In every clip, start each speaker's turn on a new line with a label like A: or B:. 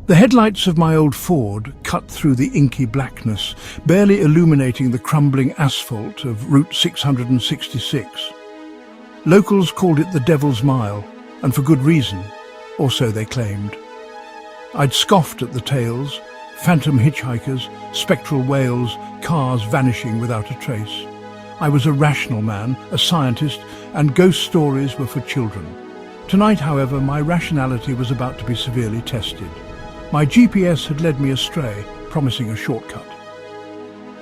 A: The headlights of my old Ford cut through the inky blackness, barely illuminating the crumbling asphalt of Route 666. Locals called it the Devil's Mile, and for good reason, or so they claimed. I'd scoffed at the tales, phantom hitchhikers, spectral whales, cars vanishing without a trace. I was a rational man, a scientist, and ghost stories were for children. Tonight, however, my rationality was about to be severely tested. My GPS had led me astray, promising a shortcut.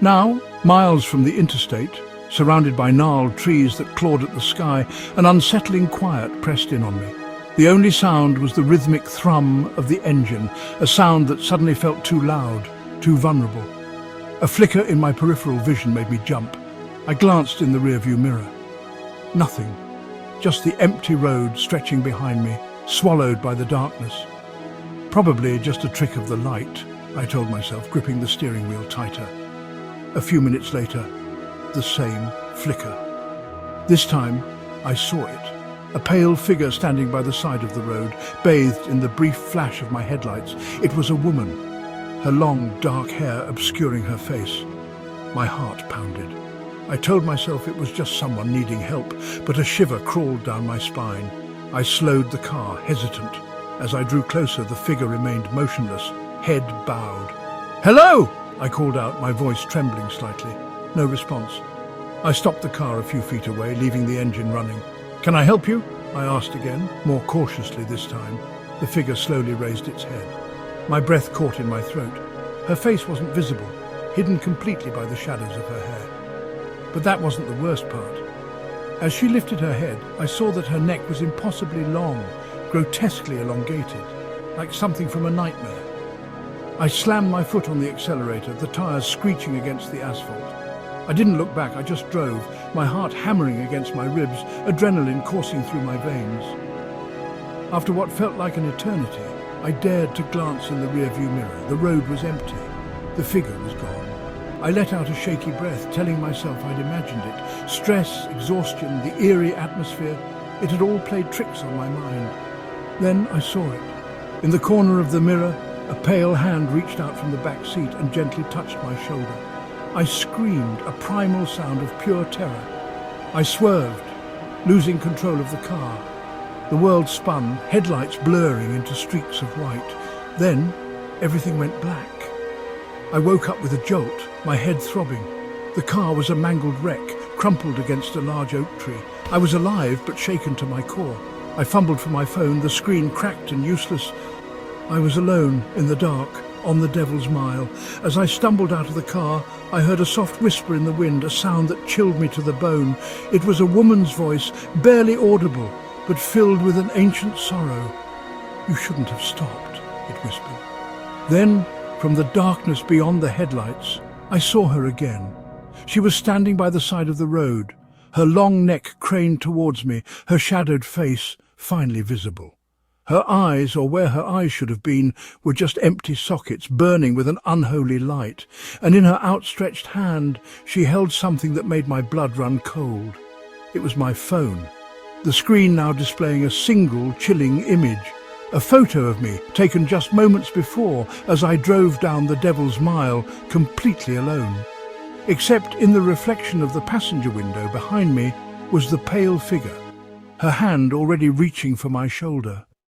A: Now, miles from the interstate, surrounded by gnarled trees that clawed at the sky, an unsettling quiet pressed in on me. The only sound was the rhythmic thrum of the engine, a sound that suddenly felt too loud, too vulnerable. A flicker in my peripheral vision made me jump. I glanced in the rearview mirror. Nothing. Just the empty road stretching behind me, swallowed by the darkness. Probably just a trick of the light, I told myself, gripping the steering wheel tighter. A few minutes later, the same flicker. This time, I saw it. A pale figure standing by the side of the road, bathed in the brief flash of my headlights. It was a woman, her long, dark hair obscuring her face. My heart pounded. I told myself it was just someone needing help, but a shiver crawled down my spine. I slowed the car, hesitant. As I drew closer, the figure remained motionless, head bowed. "Hello!" I called out, my voice trembling slightly. No response. I stopped the car a few feet away, leaving the engine running. "Can I help you?" I asked again, more cautiously this time. The figure slowly raised its head. My breath caught in my throat. Her face wasn't visible, hidden completely by the shadows of her hair. But that wasn't the worst part. As she lifted her head, I saw that her neck was impossibly long, grotesquely elongated, like something from a nightmare. I slammed my foot on the accelerator, the tires screeching against the asphalt. I didn't look back, I just drove, my heart hammering against my ribs, adrenaline coursing through my veins. After what felt like an eternity, I dared to glance in the rearview mirror. The road was empty. The figure was gone. I let out a shaky breath, telling myself I'd imagined it. Stress, exhaustion, the eerie atmosphere, it had all played tricks on my mind. Then I saw it. In the corner of the mirror, a pale hand reached out from the back seat and gently touched my shoulder. I screamed, a primal sound of pure terror. I swerved, losing control of the car. The world spun, headlights blurring into streaks of white. Then, everything went black. I woke up with a jolt, my head throbbing. The car was a mangled wreck, crumpled against a large oak tree. I was alive, but shaken to my core. I fumbled for my phone, the screen cracked and useless. I was alone, in the dark, on the Devil's Mile. As I stumbled out of the car, I heard a soft whisper in the wind, a sound that chilled me to the bone. It was a woman's voice, barely audible, but filled with an ancient sorrow. "You shouldn't have stopped," it whispered. Then, from the darkness beyond the headlights, I saw her again. She was standing by the side of the road, her long neck craned towards me, her shadowed face finally visible. Her eyes, or where her eyes should have been, were just empty sockets burning with an unholy light, and in her outstretched hand she held something that made my blood run cold. It was my phone, the screen now displaying a single chilling image, a photo of me taken just moments before as I drove down the Devil's Mile completely alone. Except in the reflection of the passenger window behind me was the pale figure, her hand already reaching for my shoulder.